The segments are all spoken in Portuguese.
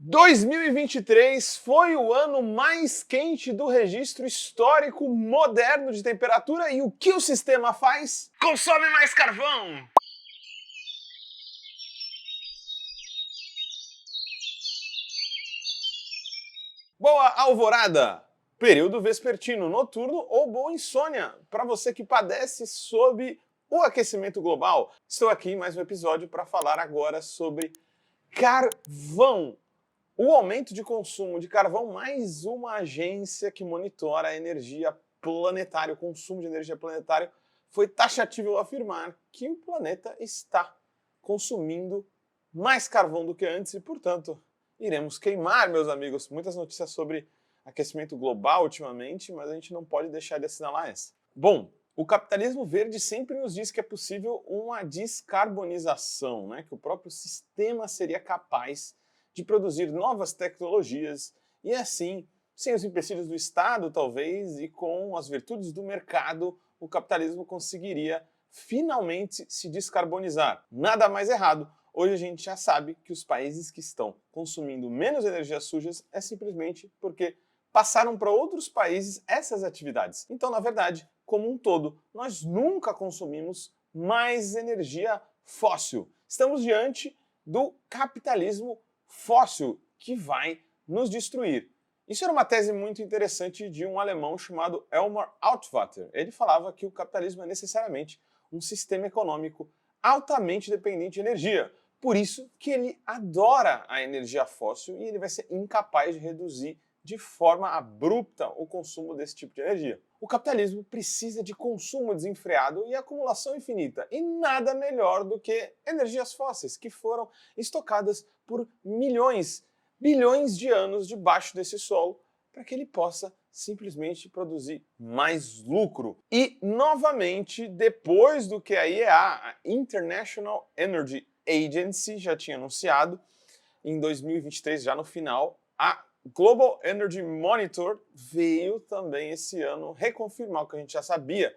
2023 foi o ano mais quente do registro histórico moderno de temperatura e o que o sistema faz? Consome mais carvão! Boa alvorada! Período vespertino, noturno ou boa insônia para você que padece sob o aquecimento global. Estou aqui em mais um episódio para falar agora sobre carvão. O aumento de consumo de carvão, mais uma agência que monitora a energia planetária, o consumo de energia planetária, foi taxativo ao afirmar que o planeta está consumindo mais carvão do que antes e, portanto, iremos queimar, meus amigos. Muitas notícias sobre aquecimento global ultimamente, mas a gente não pode deixar de assinalar essa. Bom, o capitalismo verde sempre nos diz que é possível uma descarbonização, né? Que o próprio sistema seria capaz de produzir novas tecnologias e assim, sem os empecilhos do Estado talvez e com as virtudes do mercado, o capitalismo conseguiria finalmente se descarbonizar. Nada mais errado. Hoje a gente já sabe que os países que estão consumindo menos energias sujas é simplesmente porque passaram para outros países essas atividades. Então, na verdade, como um todo, nós nunca consumimos mais energia fóssil. Estamos diante do capitalismo fóssil que vai nos destruir. Isso era uma tese muito interessante de um alemão chamado Elmar Altvater. Ele falava que o capitalismo é necessariamente um sistema econômico altamente dependente de energia. Por isso que ele adora a energia fóssil e ele vai ser incapaz de reduzir de forma abrupta o consumo desse tipo de energia. O capitalismo precisa de consumo desenfreado e acumulação infinita, e nada melhor do que energias fósseis que foram estocadas por milhões, bilhões de anos debaixo desse solo para que ele possa simplesmente produzir mais lucro. E, novamente, depois do que a IEA, a International Energy Agency, já tinha anunciado, em 2023, já no final, a Global Energy Monitor veio também esse ano reconfirmar o que a gente já sabia.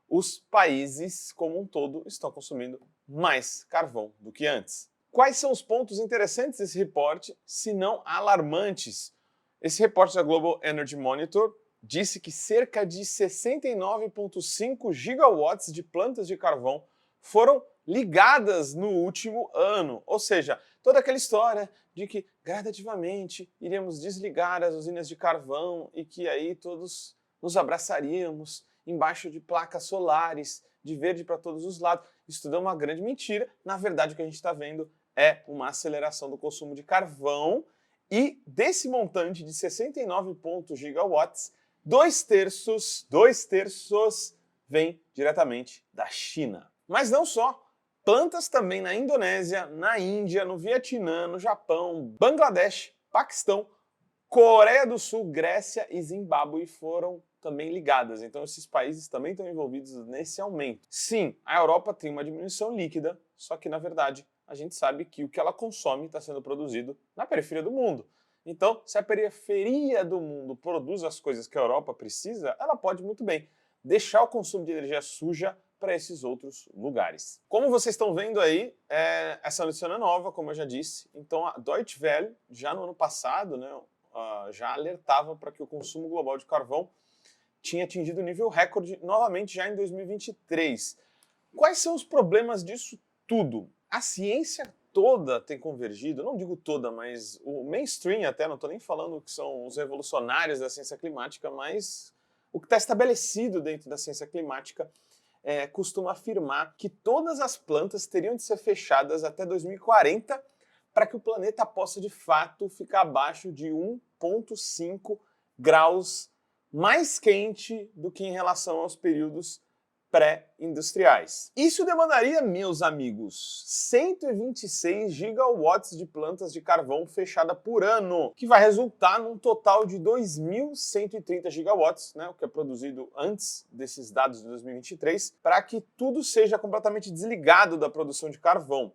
Os países como um todo estão consumindo mais carvão do que antes. Quais são os pontos interessantes desse reporte, se não alarmantes? Esse reporte da Global Energy Monitor disse que cerca de 69,5 gigawatts de plantas de carvão foram ligadas no último ano. Ou seja, toda aquela história de que gradativamente iríamos desligar as usinas de carvão e que aí todos nos abraçaríamos embaixo de placas solares, de verde para todos os lados. Isso tudo é uma grande mentira. Na verdade, o que a gente está vendo é uma aceleração do consumo de carvão e desse montante de 69 gigawatts, dois terços vem diretamente da China. Mas não só. Plantas também na Indonésia, na Índia, no Vietnã, no Japão, Bangladesh, Paquistão, Coreia do Sul, Grécia e Zimbábue foram também ligadas. Então esses países também estão envolvidos nesse aumento. Sim, a Europa tem uma diminuição líquida, só que na verdade a gente sabe que o que ela consome está sendo produzido na periferia do mundo. Então, se a periferia do mundo produz as coisas que a Europa precisa, ela pode muito bem deixar o consumo de energia suja para esses outros lugares. Como vocês estão vendo aí, essa notícia não é nova, como eu já disse. Então a Deutsche Welle, já no ano passado, né, já alertava para que o consumo global de carvão tinha atingido nível recorde novamente já em 2023. Quais são os problemas disso tudo? A ciência toda tem convergido, não digo toda, mas o mainstream até, não estou nem falando que são os revolucionários da ciência climática, mas o que está estabelecido dentro da ciência climática costuma afirmar que todas as plantas teriam de ser fechadas até 2040 para que o planeta possa de fato ficar abaixo de 1,5 graus mais quente do que em relação aos períodos pré-industriais. Isso demandaria, meus amigos, 126 gigawatts de plantas de carvão fechada por ano, que vai resultar num total de 2.130 gigawatts, né, o que é produzido antes desses dados de 2023, para que tudo seja completamente desligado da produção de carvão.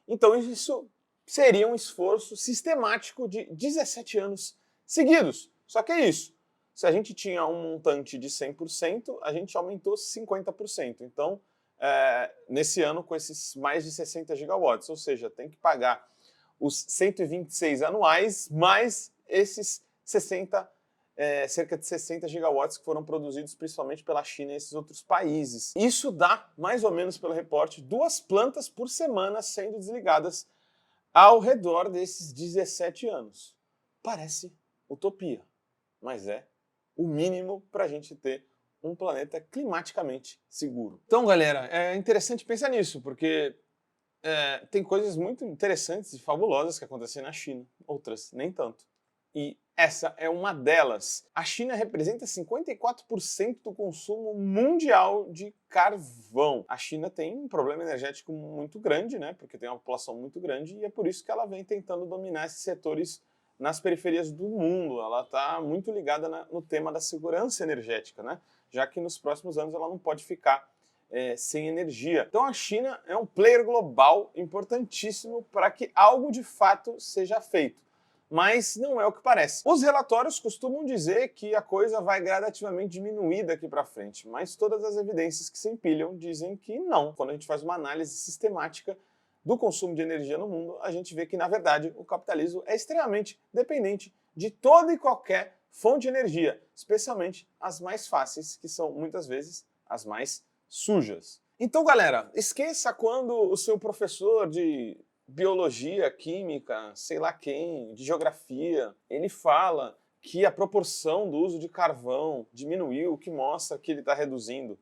Então isso seria um esforço sistemático de 17 anos seguidos. Só que é isso. Se a gente tinha um montante de 100%, a gente aumentou 50%. Então, nesse ano, com esses mais de 60 gigawatts, ou seja, tem que pagar os 126 anuais, mais esses cerca de 60 gigawatts que foram produzidos principalmente pela China e esses outros países. Isso dá, mais ou menos pelo reporte, 2 plantas por semana sendo desligadas ao redor desses 17 anos. Parece utopia, mas é o mínimo para a gente ter um planeta climaticamente seguro. Então, galera, é interessante pensar nisso, porque tem coisas muito interessantes e fabulosas que acontecem na China, outras nem tanto. E essa é uma delas. A China representa 54% do consumo mundial de carvão. A China tem um problema energético muito grande, né? Porque tem uma população muito grande e é por isso que ela vem tentando dominar esses setores nas periferias do mundo. Ela está muito ligada no tema da segurança energética, né? Já que nos próximos anos ela não pode ficar sem energia. Então a China é um player global importantíssimo para que algo de fato seja feito. Mas não é o que parece. Os relatórios costumam dizer que a coisa vai gradativamente diminuir daqui para frente, mas todas as evidências que se empilham dizem que não. Quando a gente faz uma análise sistemática do consumo de energia no mundo, a gente vê que, na verdade, o capitalismo é extremamente dependente de toda e qualquer fonte de energia, especialmente as mais fáceis, que são muitas vezes as mais sujas. Então, galera, esqueça quando o seu professor de biologia, química, sei lá quem, de geografia, ele fala que a proporção do uso de carvão diminuiu, o que mostra que ele está reduzindo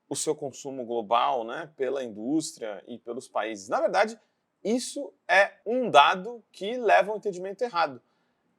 o seu consumo global, né, pela indústria e pelos países. Na verdade, isso é um dado que leva ao entendimento errado.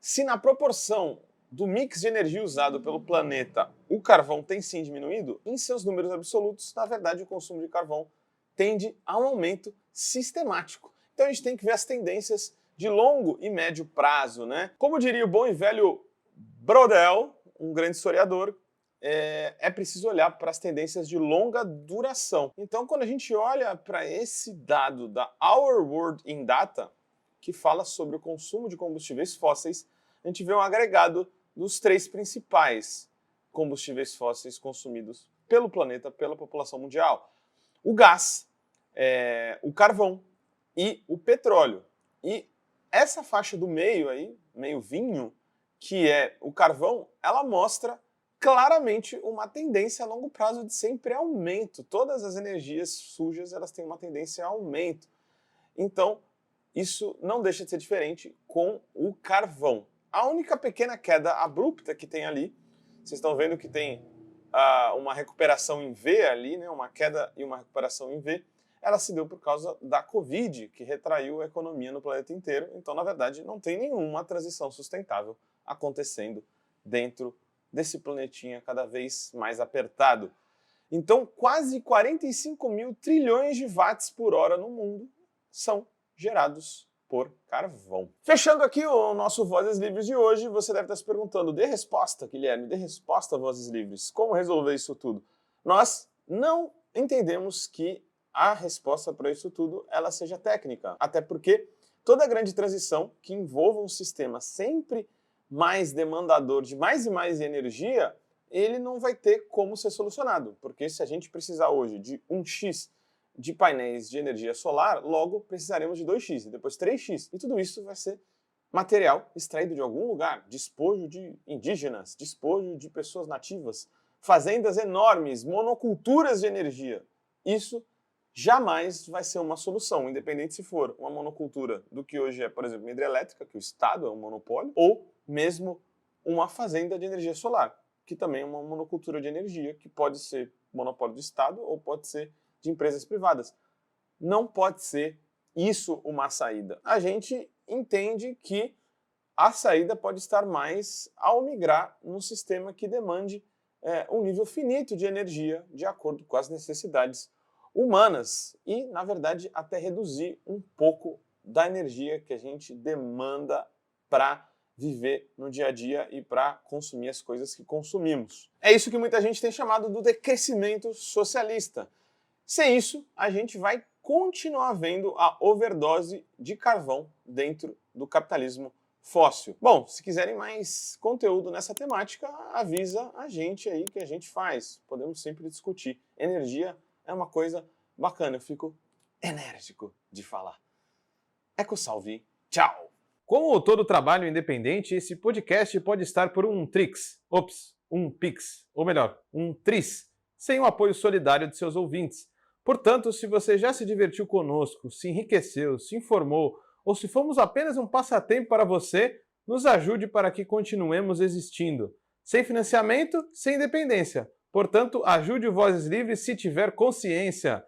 Se na proporção do mix de energia usado pelo planeta o carvão tem sim diminuído, em seus números absolutos, na verdade, o consumo de carvão tende a um aumento sistemático. Então a gente tem que ver as tendências de longo e médio prazo, né? Como diria o bom e velho Brodel, um grande historiador, é preciso olhar para as tendências de longa duração. Então, quando a gente olha para esse dado da Our World in Data, que fala sobre o consumo de combustíveis fósseis, a gente vê um agregado dos 3 principais combustíveis fósseis consumidos pelo planeta, pela população mundial. O gás, o carvão e o petróleo. E essa faixa do meio aí, meio vinho, que é o carvão, ela mostra claramente uma tendência a longo prazo de sempre aumento. Todas as energias sujas, elas têm uma tendência a aumento. Então, isso não deixa de ser diferente com o carvão. A única pequena queda abrupta que tem ali, vocês estão vendo que tem uma recuperação em V ali, né, uma queda e uma recuperação em V, ela se deu por causa da Covid, que retraiu a economia no planeta inteiro. Então, na verdade, não tem nenhuma transição sustentável acontecendo dentro desse planetinha cada vez mais apertado. Então, quase 45 mil trilhões de watts por hora no mundo são gerados por carvão. Fechando aqui o nosso Vozes Livres de hoje, você deve estar se perguntando, dê resposta, Guilherme, dê resposta, Vozes Livres, como resolver isso tudo? Nós não entendemos que a resposta para isso tudo ela seja técnica, até porque toda grande transição que envolva um sistema sempre mais demandador de mais e mais energia, ele não vai ter como ser solucionado, porque se a gente precisar hoje de 1x de painéis de energia solar, logo precisaremos de 2x e depois 3x, e tudo isso vai ser material extraído de algum lugar, despojo de indígenas, despojo de pessoas nativas, fazendas enormes, monoculturas de energia. Isso jamais vai ser uma solução, independente se for uma monocultura do que hoje é, por exemplo, uma hidrelétrica, que o Estado é um monopólio, ou mesmo uma fazenda de energia solar, que também é uma monocultura de energia, que pode ser monopólio do Estado ou pode ser de empresas privadas. Não pode ser isso uma saída. A gente entende que a saída pode estar mais ao migrar num sistema que demande um nível finito de energia de acordo com as necessidades humanas e, na verdade, até reduzir um pouco da energia que a gente demanda para viver no dia a dia e para consumir as coisas que consumimos. É isso que muita gente tem chamado do decrescimento socialista. Sem isso, a gente vai continuar vendo a overdose de carvão dentro do capitalismo fóssil. Bom, se quiserem mais conteúdo nessa temática, avisa a gente aí que a gente faz. Podemos sempre discutir. Energia é uma coisa bacana, eu fico enérgico de falar. Eco salve, tchau! Tchau! Como todo trabalho independente, esse podcast pode estar por um Trix, um Pix, ou melhor, um Tris, sem o apoio solidário de seus ouvintes. Portanto, se você já se divertiu conosco, se enriqueceu, se informou, ou se fomos apenas um passatempo para você, nos ajude para que continuemos existindo. Sem financiamento, sem independência. Portanto, ajude o Vozes Livres se tiver consciência.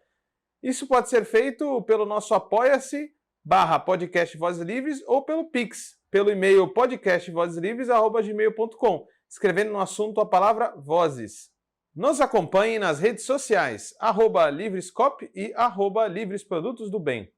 Isso pode ser feito pelo nosso apoia-se/podcast Vozes Livres ou pelo Pix, pelo e-mail podcastvozeslivres@gmail.com, escrevendo no assunto a palavra Vozes. Nos acompanhe nas redes sociais, @Livrescop e @Livres Produtos do Bem.